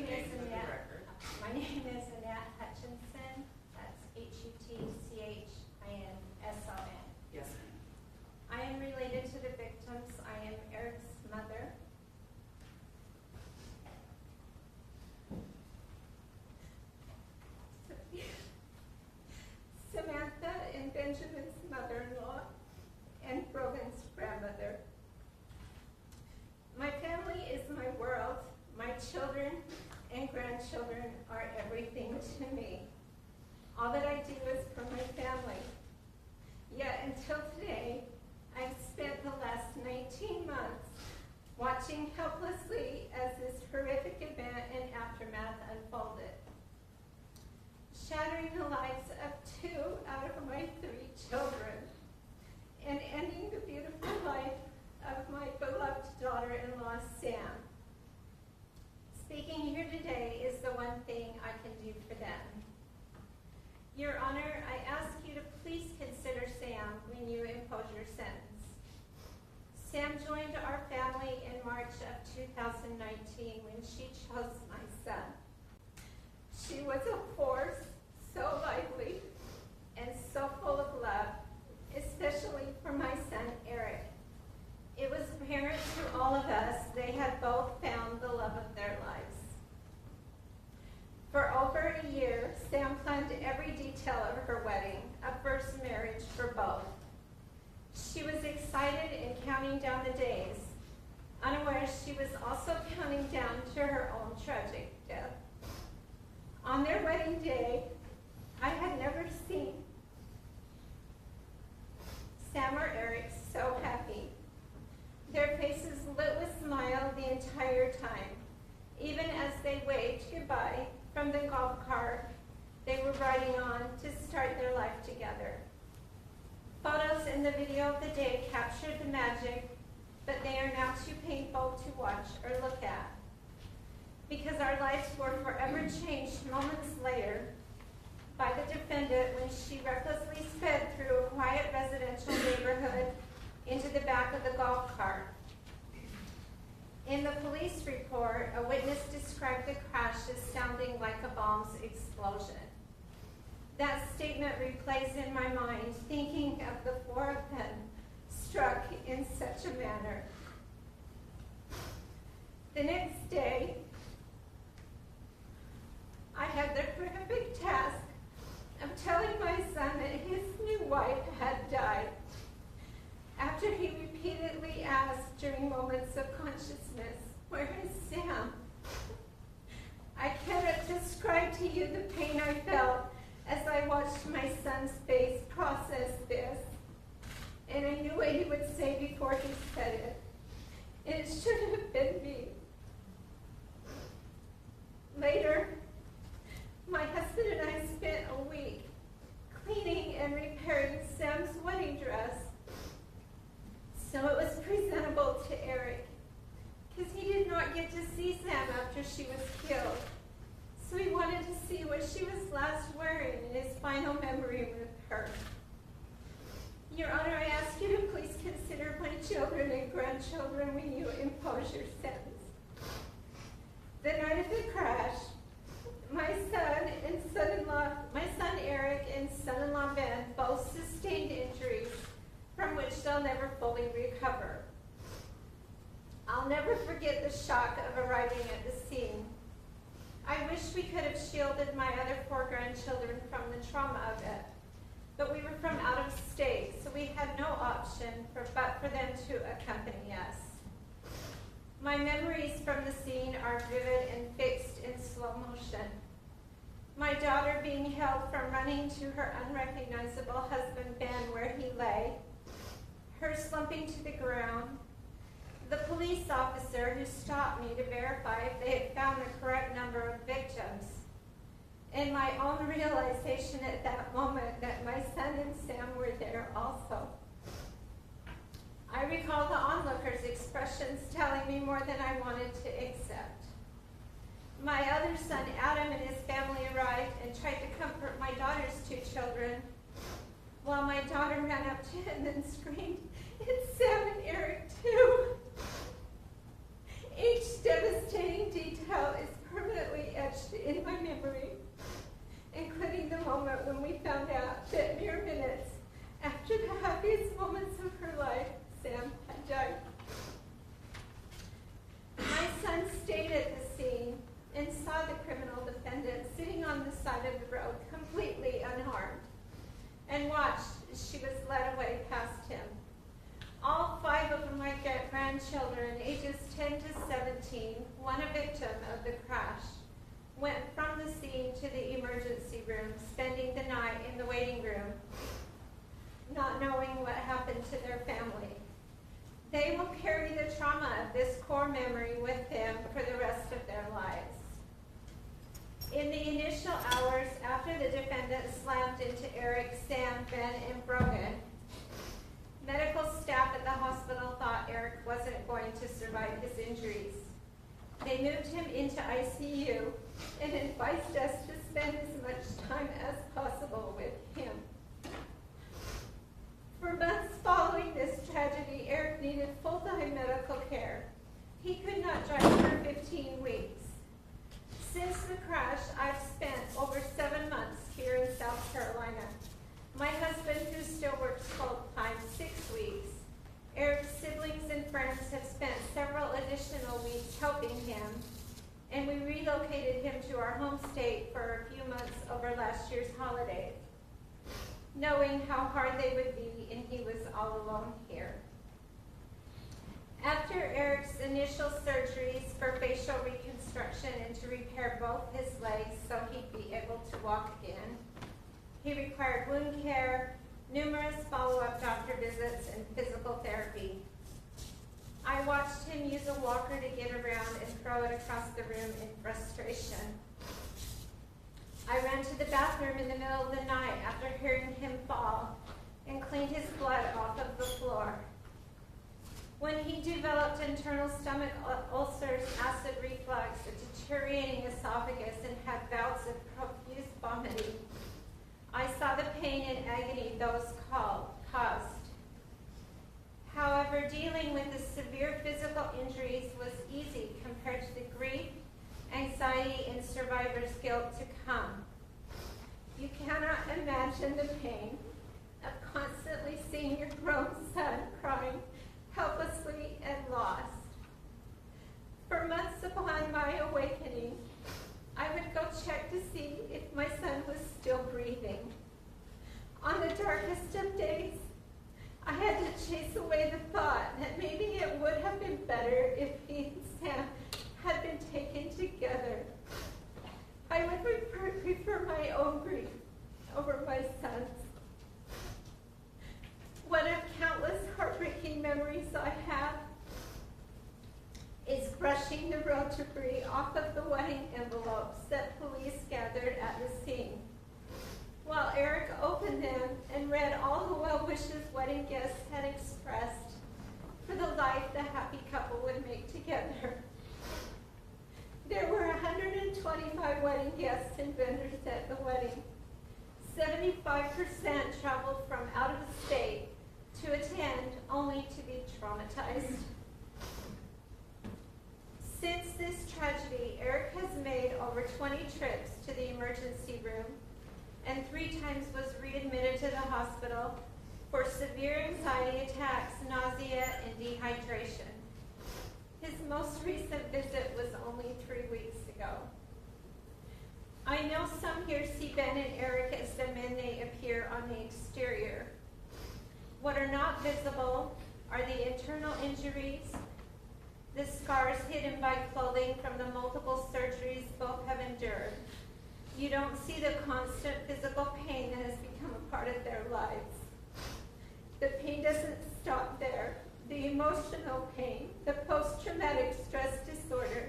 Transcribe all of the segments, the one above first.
name is Annette. My name is Annette Hutchinson. That's Hutchinson. Yes. I am related to the victims. I am Eric's mother. Samantha and Benjamin's mother-in-law and Brogan's grandmother. My family is my world. My children and grandchildren are everything to me. All that I do is for my family. Yet until today, I've spent the last 19 months watching helplessly as this horrific event and aftermath unfolded, shattering the lives of 2 out of my 3 children, and ending the beautiful life of my beloved daughter-in-law, Sam. Speaking here today is the one thing I can do for them. Your Honor, I ask you to please consider Sam when you impose your sentence. Sam joined our family in March of 2019 when she chose my son. She was a force, so lively and so full of love, especially for my son, Eric. It was apparent to all of us they had both found the love of their lives. For over a year, Sam planned every detail of her wedding, a first marriage for both. She was excited and counting down the days, unaware she was also counting down to her own tragic death. On their wedding day, I had never seen Sam or Eric so happy. Their faces lit with smile the entire time, even as they waved goodbye from the golf cart they were riding on to start their life together. Photos in the video of the day captured the magic, but they are now too painful to watch or look at. Because our lives were forever changed moments later by the defendant when she recklessly sped through a quiet residential neighborhood into the back of the golf cart. In the police report, a witness described the crash as sounding like a bomb's explosion. That statement replays in my mind, thinking of the 4 of them struck in such a manner. The next day, I had the horrific task of telling my son that his new wife had died. After he repeatedly asked during moments of consciousness, "Where is Sam?" I cannot describe to you the pain I felt as I watched my son's face process this. And I knew what he would say before he said it. And it should have been me. Later, my husband and I spent a week cleaning and repairing Sam's wedding dress so it was presentable to Eric, because he did not get to see Sam after she was killed. So he wanted to see what she was last wearing in his final memory with her. Your Honor, I ask you to please consider my children and grandchildren when you impose your sentence. The night of the crash, my son Eric and son-in-law Ben both sustained injuries from which they'll never fully recover. I'll never forget the shock of arriving at the scene. I wish we could have shielded my other 4 grandchildren from the trauma of it, but we were from out of state, so we had no option but for them to accompany us. My memories from the scene are vivid and fixed in slow motion. My daughter being held from running to her unrecognizable husband Ben where he lay, her slumping to the ground, the police officer who stopped me to verify if they had found the correct number of victims, and my own realization at that moment that my son and Sam were there also. I recall the onlookers' expressions telling me more than I wanted to accept. My other son, Adam, and his family arrived and tried to comfort my daughter's 2 children, while my daughter ran up to him and screamed, "It's Sam and Eric too." Each devastating detail is permanently not knowing what happened to their family. They will carry the trauma of this core memory with them for the rest of their lives. In the initial hours after the defendant slammed into Eric, Sam, Ben, and Brogan, medical staff at the hospital thought Eric wasn't going to survive his injuries. They moved him into ICU and advised us to spend as much time as possible with him. For months following this tragedy, Eric needed full-time medical care. He could not drive for 15 weeks. Since the crash, I've spent over 7 months here in South Carolina. My husband, who still works full-time, 6 weeks. Eric's siblings and friends have spent several additional weeks helping him, and we relocated him to our home state for a few months over last year's holiday, knowing how hard they would be, and he was all alone here. After Eric's initial surgeries for facial reconstruction and to repair both his legs so he'd be able to walk again, he required wound care, numerous follow-up doctor visits, and physical therapy. I watched him use a walker to get around and throw it across the room in frustration. I ran to the bathroom in the middle of the night after hearing him fall and cleaned his blood off of the floor. When he developed internal stomach ulcers, acid reflux, a deteriorating esophagus, and had bouts of profuse vomiting, I saw the pain and agony those caused. However, dealing with the severe physical injuries was easy compared to the grief, anxiety, and survivor's guilt to come. You cannot imagine the pain of constantly seeing your grown son crying helplessly and lost. For months upon my awakening, I would go check to see if my son was still breathing. On the darkest of days, I had to chase away the thought that maybe it would have been better if he and Sam had been taken together. I would prefer my own grief over my son's. One of countless heartbreaking memories I have is brushing the road debris off of the wedding envelopes that police gathered at the scene. While Eric opened them and read all the well wishes wedding guests had expressed for the life the happy couple would make together. There were 125 wedding guests and vendors at the wedding. 75% traveled from out of the state to attend, only to be traumatized. Since this tragedy, Eric has made over 20 trips to the emergency room and 3 times was readmitted to the hospital for severe anxiety attacks, nausea, and dehydration. His most recent visit was only 3 weeks ago. I know some here see Ben and Eric as the men they appear on the exterior. What are not visible are the internal injuries, the scars hidden by clothing from the multiple surgeries both have endured. You don't see the constant physical pain that has become a part of their lives. The pain doesn't stop there. The emotional pain, the post-traumatic stress disorder,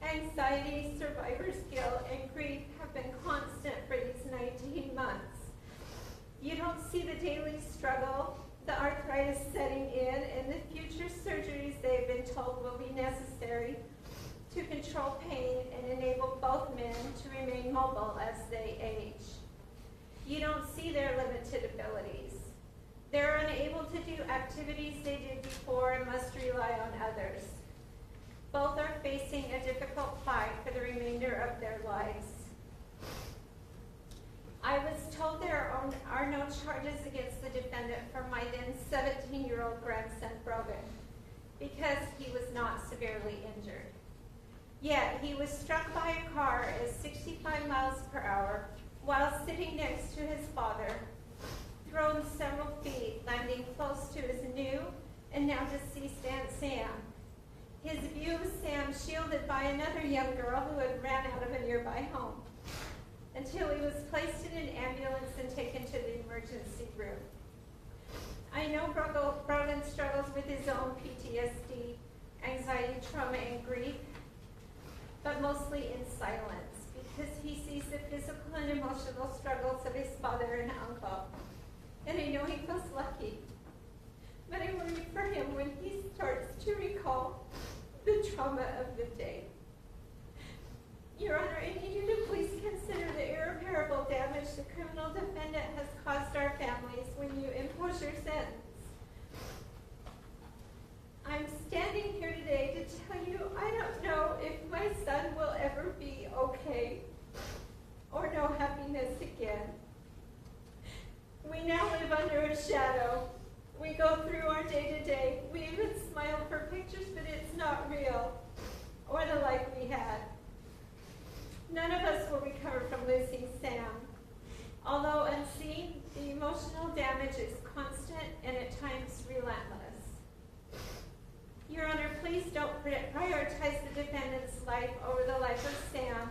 anxiety, survivor's guilt, and grief have been constant for these 19 months. You don't see the daily struggle, the arthritis setting in, and the future surgeries they've been told will be necessary to control pain and enable both men to remain mobile as they age. You don't see their limited abilities. They're unable to do activities they did before and must rely on others. Both are facing a difficult fight for the remainder of their lives. I was told there are no charges against the defendant for my then 17-year-old grandson, Brogan, because he was not severely injured. Yet he was struck by a car at 65 miles per hour while sitting next to his father, thrown several feet, landing close to his new and now deceased Aunt Sam. His view of Sam shielded by another young girl who had ran out of a nearby home, until he was placed in an ambulance and taken to the emergency room. know Brogan struggles with his own PTSD, anxiety, trauma, and grief, but mostly in silence, because he sees the physical and emotional struggles of his father and uncle. And I know he feels lucky, but I worry for him when he starts to recall the trauma of the day. Your Honor, I need you to please consider the irreparable damage the criminal defendant has caused our families when you impose your sentence. I'm standing here today to tell you I don't know if my son will ever be okay or know happiness again. We now live under a shadow. We go through our day-to-day. We even smile for pictures, but it's not real or the life we had. None of us will recover from losing Sam. Although unseen, the emotional damage is constant and at times relentless. Your Honor, please don't prioritize the defendant's life over the life of Sam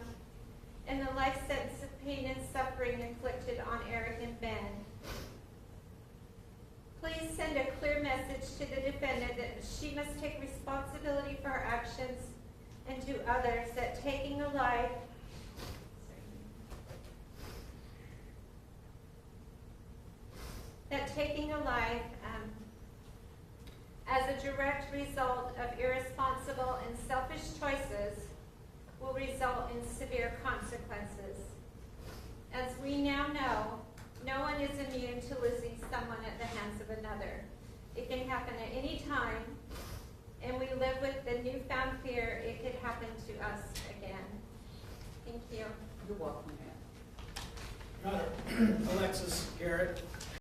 and the life sentence of pain and suffering inflicted on Eric and Ben. Please send a clear message to the defendant that she must take responsibility for her actions, and to others that taking a life as a direct result of irresponsible and selfish choices will result in severe consequences. As we now know, no one is immune to losing someone at the hands of another. It can happen at any time, and we live with the newfound fear it could happen to us again. Thank you. You're welcome, ma'am. Your Honor, Alexis Garrett,